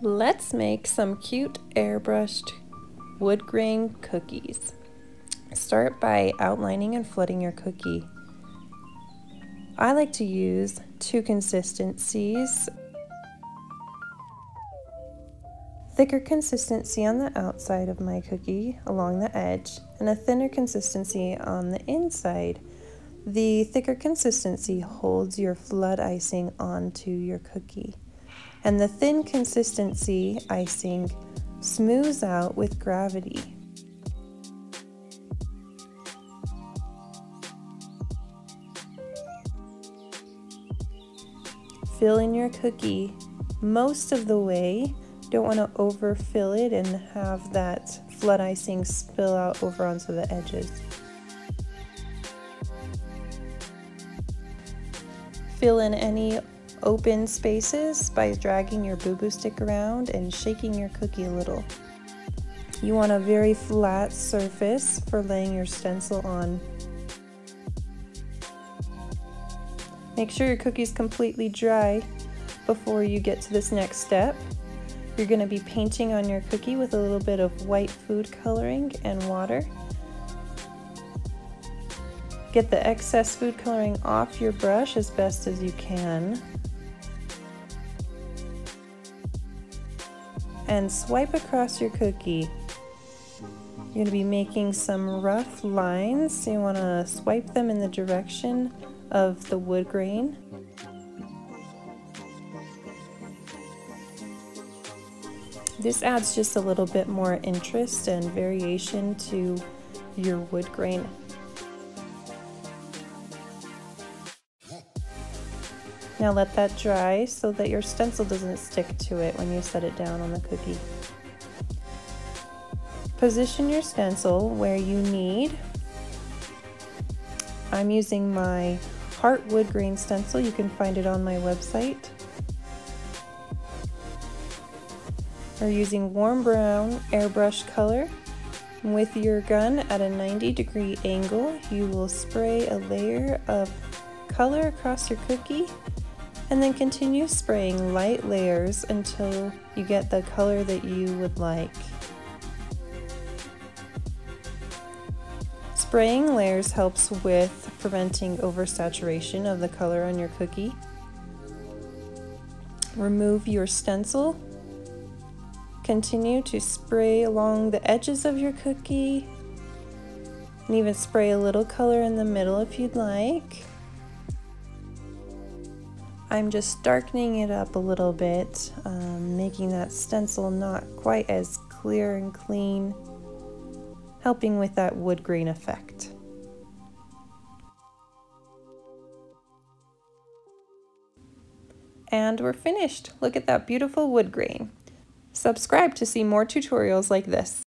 Let's make some cute airbrushed wood grain cookies. Start by outlining and flooding your cookie. I like to use two consistencies. Thicker consistency on the outside of my cookie along the edge and a thinner consistency on the inside. The thicker consistency holds your flood icing onto your cookie, and the thin consistency icing smooths out with gravity. Fill in your cookie most of the way. Don't want to overfill it and have that flood icing spill out over onto the edges. Fill in any open spaces by dragging your boo-boo stick around and shaking your cookie a little. You want a very flat surface for laying your stencil on. Make sure your cookie is completely dry before you get to this next step. You're going to be painting on your cookie with a little bit of white food coloring and water. Get the excess food coloring off your brush as best as you can. And swipe across your cookie. You're going to be making some rough lines, so you want to swipe them in the direction of the wood grain. This adds just a little bit more interest and variation to your wood grain. Now let that dry so that your stencil doesn't stick to it when you set it down on the cookie. Position your stencil where you need. I'm using my Heart Woodgrain Stencil. You can find it on my website. We're using warm brown airbrush color. With your gun at a 90-degree angle, you will spray a layer of color across your cookie and then continue spraying light layers until you get the color that you would like. Spraying layers helps with preventing oversaturation of the color on your cookie. Remove your stencil. Continue to spray along the edges of your cookie and even spray a little color in the middle if you'd like. I'm just darkening it up a little bit, making that stencil not quite as clear and clean, helping with that wood grain effect. And we're finished. Look at that beautiful wood grain. Subscribe to see more tutorials like this.